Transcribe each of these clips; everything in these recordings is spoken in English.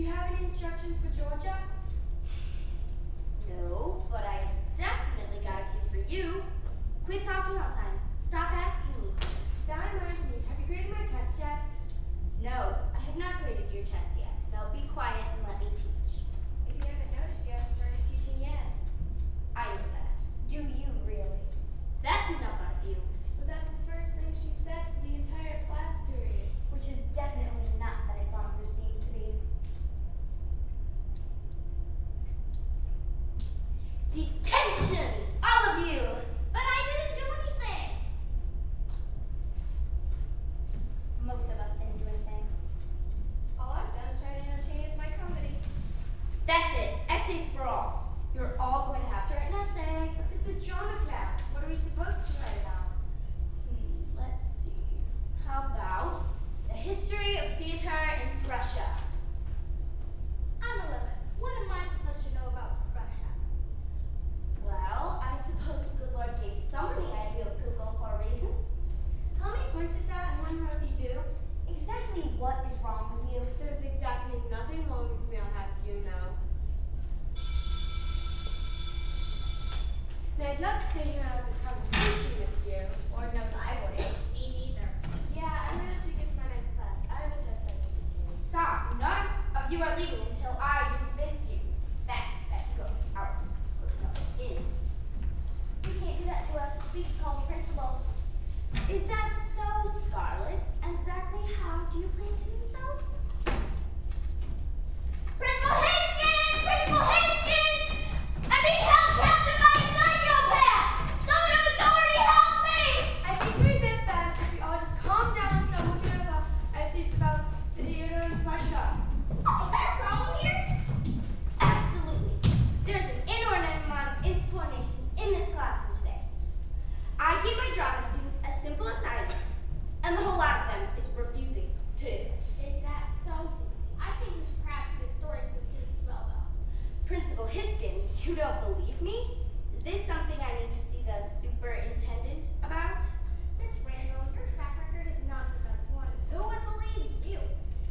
you have any instructions for Georgia? No, but I definitely got a few for you. Quit talking all the time. Stop asking me. That reminds me, have you graded my test yet? No, I have not graded your test yet. Now be quiet and let me teach. If you haven't noticed, you haven't started teaching yet. I know that. Do you really? That's enough out of you. But that's the first thing she said for the entire class period. Which is definitely not as long as it seems to be. Detention! All of you! But I didn't do anything! Most of us didn't do anything. All I've done is try to entertain with my comedy. That's it. Essays for all. You're all going to have to write an essay. It's a drama class. What are we supposed to write about? Let's see. How about the history of theater in Prussia? I'm 11. What am I supposed to know about Prussia? Well, I suppose the good Lord gave somebody an idea of Google for a reason. How many points is that? And when will you do? Exactly what is wrong with you? There's exactly nothing wrong with me, I'll have you know. Now, I'd love to stay here and have this conversation with you. Lord knows I wouldn't. Me neither. Yeah, I'm gonna have to get to my next class. I have a test I need to do. Stop. None of you are leaving until I dismiss you. Back, go out. No, in. You can't do that to us. We can call the principal. Is that so, Scarlett? Exactly how do you plan to do so? Principal Hastings! Principal Hastings! I'm being held captive by a psychopath! Someone of authority help me! I think we're a bit fast if we all just calm down and start looking at essays about the theater in Prussia. Is there a problem here? Absolutely. There's an inordinate amount of insubordination in this classroom today. I gave my drama students a simple assignment, and the whole lot of them is refusing to do it. Is that so, Daisy? I think we should perhaps read a story for the students as well, though. Principal Hiskins, you don't believe me? Is this something I need to see the superintendent about? Miss Randall, your track record is not the best one. Who would believe you?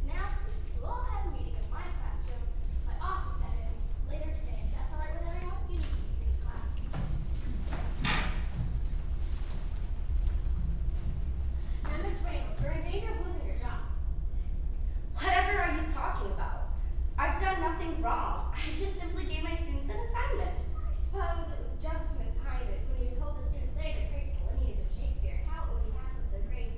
Now, students, we'll all have a meeting in my classroom, my office that is, later today. If that's all right with everyone? You need to be in class. Now, Miss Randall, you're in danger of losing your job. Whatever are you talking about? I've done nothing wrong. I just simply gave my students an assignment. I suppose it was just an assignment when you told the students they could trace the lineage of Shakespeare and how it would be half of the grade,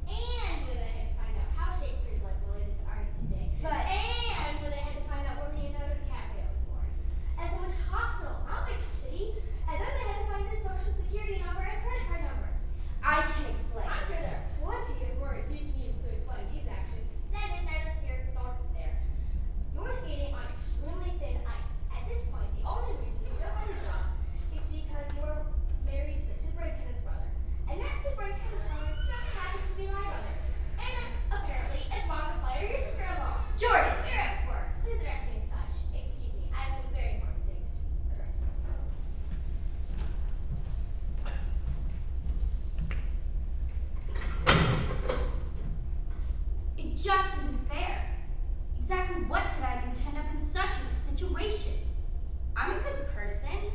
and when they had to find out how Shakespeare's life related to ours today, and when they had to find out where Leonardo DiCaprio was born, and from which hospital, not which city, and then they had to find his social security number and credit card number. I can explain. I'm sure there are plenty of words you can use to explain these actions. That is neither here nor there. You're skating on extremely thin ice. At this point, the only reason you don't have a job is because you're married to the superintendent's brother. And that superintendent's brother just happens to be my brother. And apparently, it's wrong to fire your sister-in-law. Jordan! You're at work. Please address me as such. Excuse me, I have some very important things to address. It just isn't fair. Exactly what did I do to end up in such a situation? I'm a good person.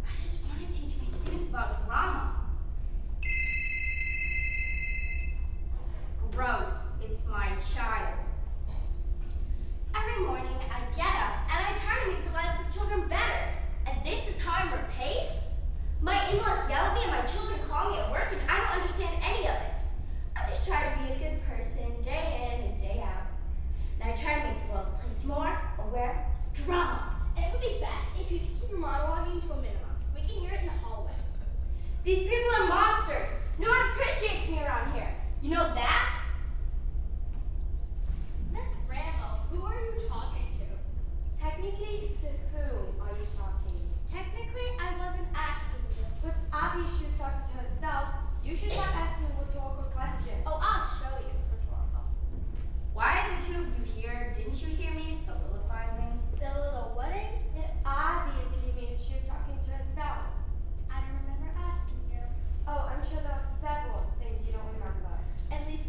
I just want to teach my students about drama. Gross. It's my child. Every morning I get up and I try to make the lives of children better. And this is how I'm repaid? My in-laws yell at me and my children call me at work and I don't understand any of it. I just try to be a good person day in and day out. And I try to make the world a place more aware of drama. And it would be best if you could keep your monologuing to a minimum, so we can hear it in the hallway. These people are monsters. No one appreciates me around here. You know that? Miss Randall, who are you talking to? Technically, it's to whom are you talking? Technically, I wasn't asking you. But it's obvious she was talking to herself. You should stop asking rhetorical questions. Oh, I'll show you. Rhetorical. Why are the two of you here? Didn't you hear me soliloquizing? So the wedding? It obviously means she was talking to herself. I don't remember asking you. Oh, I'm sure there are several things you don't remember. At least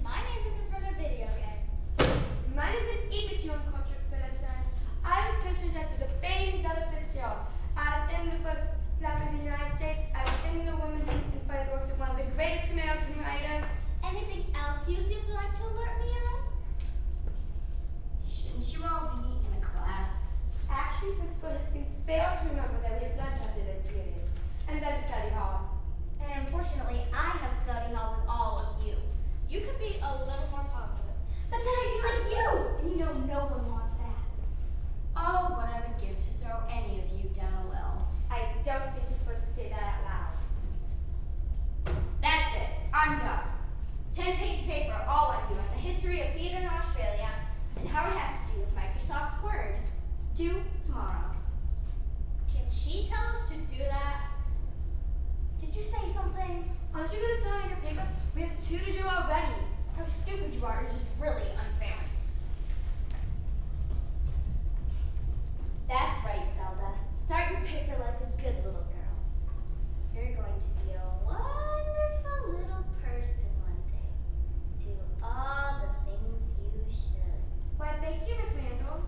Unfortunately, I have study hall with all of you. You could be a little more positive. But then I'd be like you, and you know no one wants that. Oh, what I would give to throw any of you down a well. I don't think you're supposed to say that out loud. That's it. I'm done. 10-page paper, all on you, on the history of theater in Australia and how it has to do with Microsoft Word. Due tomorrow. Can she tell us to do that? Did you say something? Aren't you going to turn in your papers? We have 2 to do already. How stupid you are is just really unfair. That's right, Zelda. Start your paper like a good little girl. You're going to be a wonderful little person one day. Do all the things you should. Why, thank you, Miss Randall.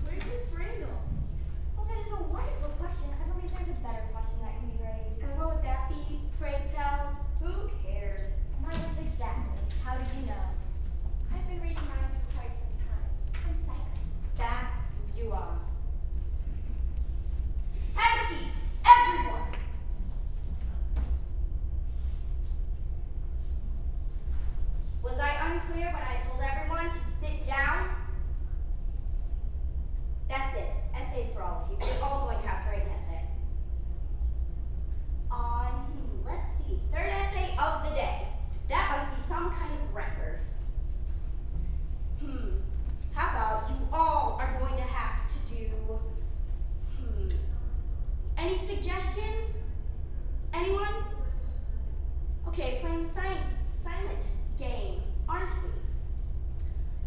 Where's Miss Randall? Well, that is a wonderful question. I believe there's a better question that can be raised. And what would that be, pray tell? Who cares? Mine is exactly. How did you know? I've been reading minds for quite some time. I'm psychic. That you are. Have a seat, everyone. Was I unclear when I told everyone to sit down? That's it. Essays for all of you. You're all going to have to write an essay. On, let's see, third essay of the day. That must be some kind of record. How about you all are going to have to do, any suggestions? Anyone? Okay, playing the silent game, aren't we?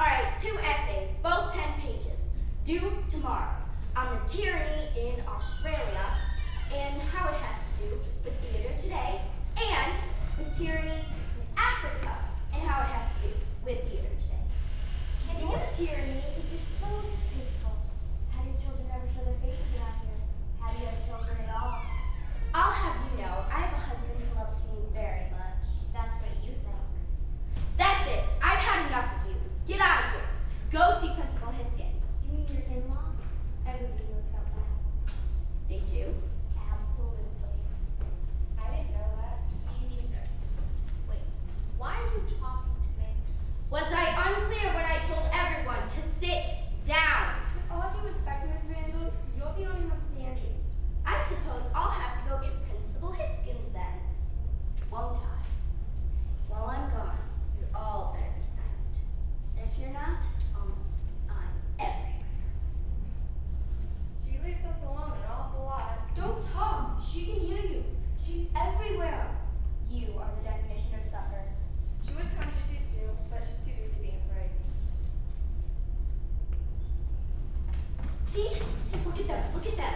Alright, 2 essays, both 10 pages, due tomorrow, on the tyranny in Australia and how it has to do with theater today, and the tyranny in Africa and how it has to do with theater today. And your tyranny is just so distasteful. How do children ever show their faces around here? How do you have children at all? I'll have you know, I have a husband who loves me very much. That's what you think. That's it. I've had enough of you. Get out of here. Go see Principal Hiskins. You mean your in-law? Everybody knows about that. They do? Absolutely. I didn't know that. Me neither. Wait, why are you talking to me? Was I unclear when I told everyone to sit down? With all due respect, Miss Randall, you're the only one standing. I suppose I'll have to go get Principal Hiskins then. Won't I? While I'm gone, you're all better be silent. And if you're not, I'm everywhere. She leaves us alone an awful lot. Don't talk. She can hear you. She's everywhere. You are the definition of sucker. She would come to do too, but she's too busy being afraid. See, look at them, look at them.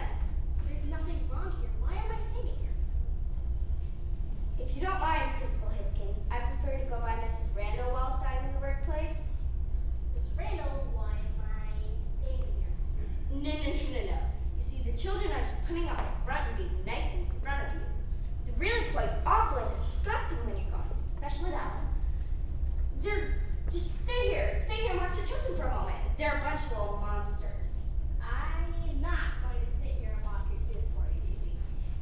There's nothing wrong here. Why am I standing here? If you don't mind, Principal Hiskins, I prefer to go by Mrs. Randall while I'm in the workplace. Miss Randall, why am I standing here? No. You see, the children are just putting up a front and being nice in front of you. They're really quite awful and disgusting when you're gone, especially that one. They're just stay here and watch the children for a moment. They're a bunch of little monsters. I am not going to sit here and watch your students for you, Daisy.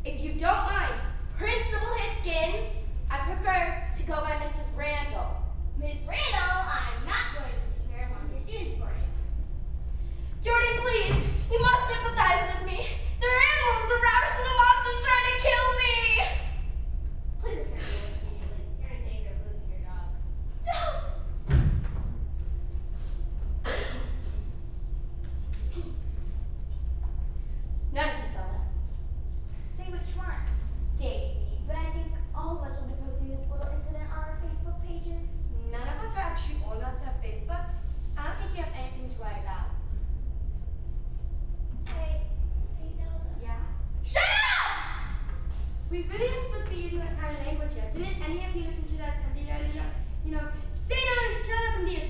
If you don't mind, Principal Hiskins, I prefer to go by Mrs. Randall. Miss Randall, I'm not going to sit here and watch your students for you. Jordan, please, you must sympathize with me. There are animals, the rabbits and the monsters trying to kill me. Please return to work immediately. You're in danger of losing your job. No. None of you saw that. Say which one? Daisy. But I think all of us will be posting this little incident on our Facebook pages. None of us are actually old enough to have Facebooks. I don't think you have anything to worry about. Hey Zelda. Yeah? Shut up! We really aren't supposed to be using that kind of language here. Didn't any of you listen to that assembly earlier? You know, sit down and shut up and be a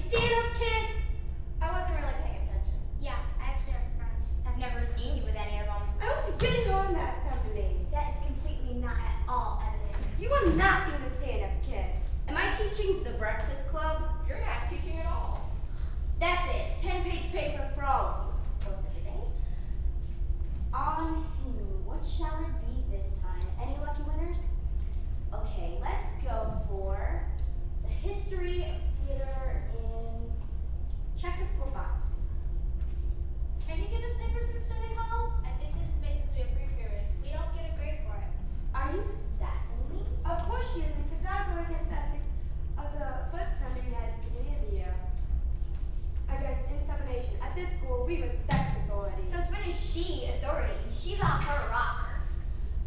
Well, we respect authority. Since when is she authority? She's off her rocker.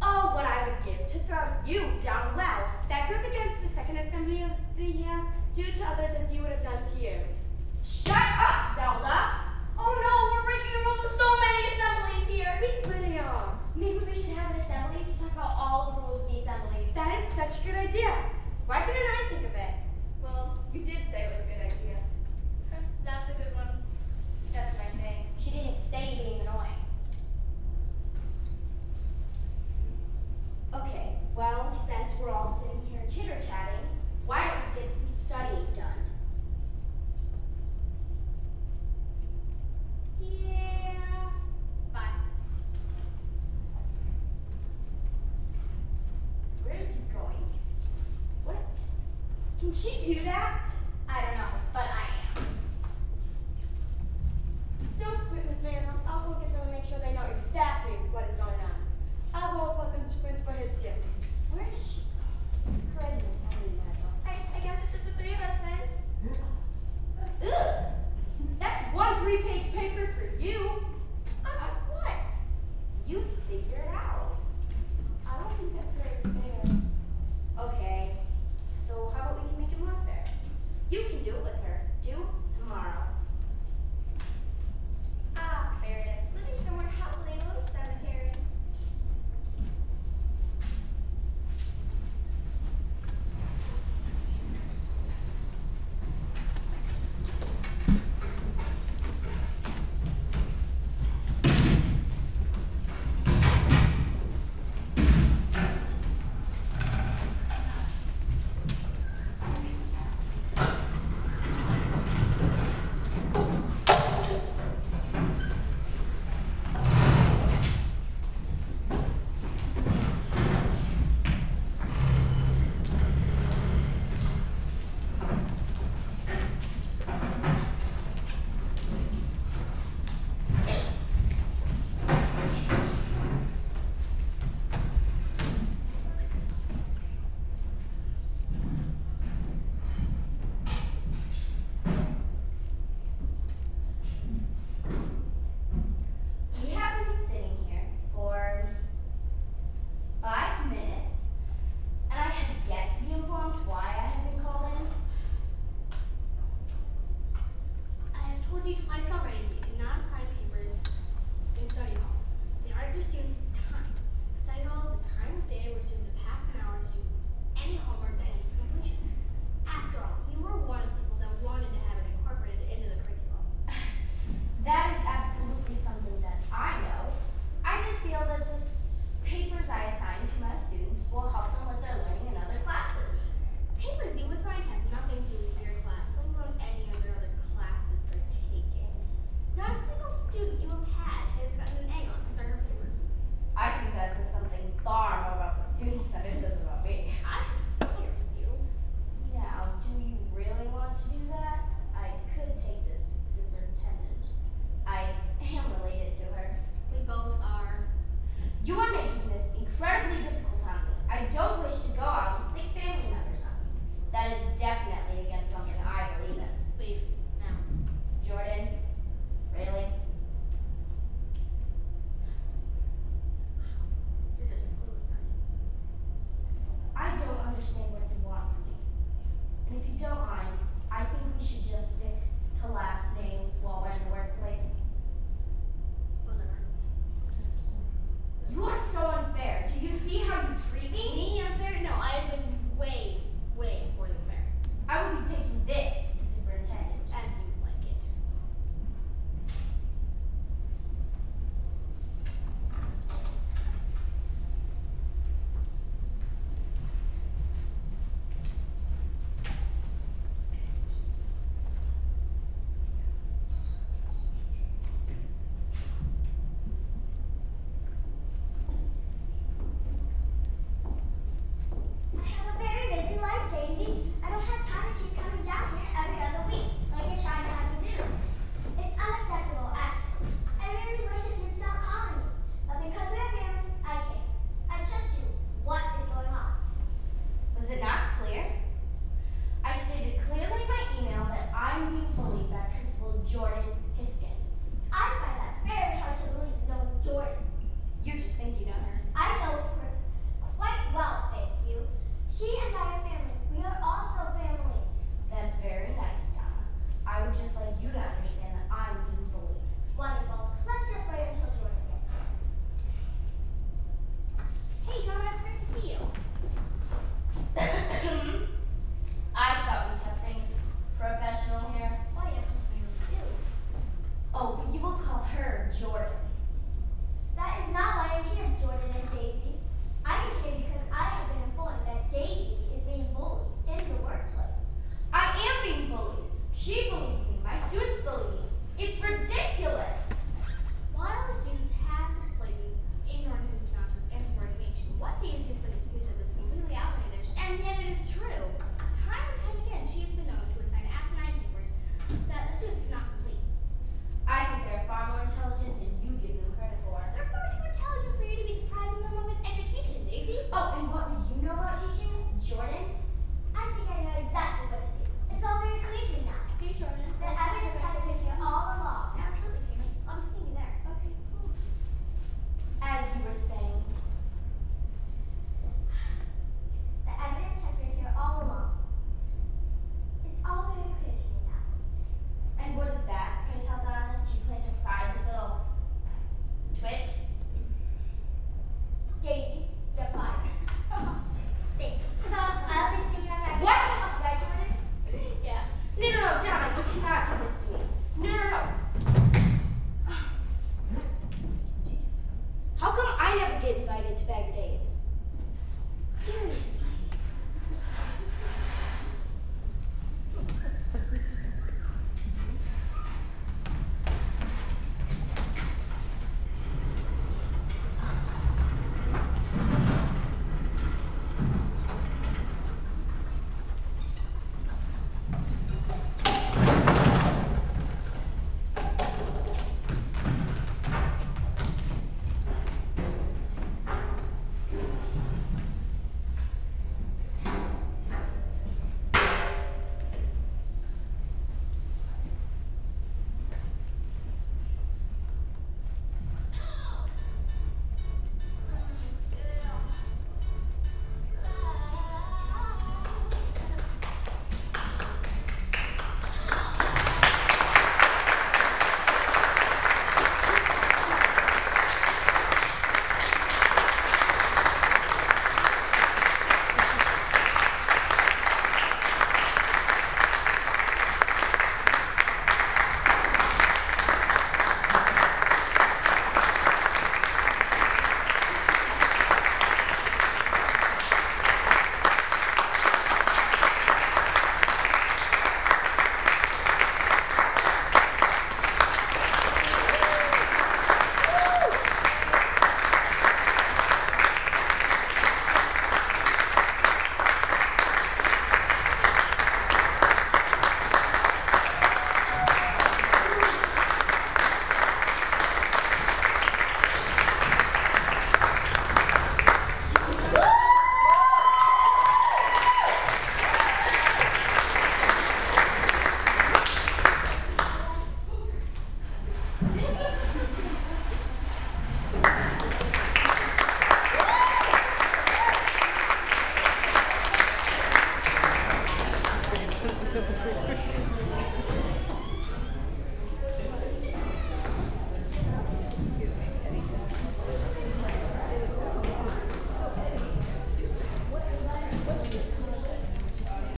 Oh, what I would give to throw you down a well. That goes against the second assembly of the year. Do to others as you would have done to you. Shut up, Zelda! Oh no, we're breaking the rules of so many assemblies here. We really are. Maybe we should have an assembly to talk about all the rules of the assemblies. That is such a good idea. Why didn't I think of it? Well, you did say it was a good idea. That's a good one. That's my thing. She didn't say being annoying. Okay, well, since we're all sitting here chitter-chatting, why don't we get some studying done? Yeah. Bye. Where are you going? What? Can she do that? I don't know, but I am. Don't quit, Miss Randall. I'll go get them and make sure they know exactly what is going on. I'll go report them to Principal Hiskins. Where is she? Goodness, I need that. I guess it's just the three of us then. Ugh! That's one 3-page paper for you. What? You figure it out. I don't think that's very fair. Okay, so how about we can make it more fair? You can do it with her. Due tomorrow. Ah, Clarice, living somewhere happily in a little cemetery. We have been sitting here for 5 minutes, and I have yet to be informed why I have been called in. I have told you twice already, you cannot assign papers in study hall. They argue students' time. Study hall is a time of day where students have half an hour to do any homework that needs completion. After all, we were one of the people that wanted to have it incorporated into the curriculum. That is absolutely something that I know. I just feel that the papers I assign to my students will help them with their learning in other classes. Papers you assign have nothing to do with your class, let alone any of their other classes they're taking. Not a single student you have had has gotten an A on his or her paper.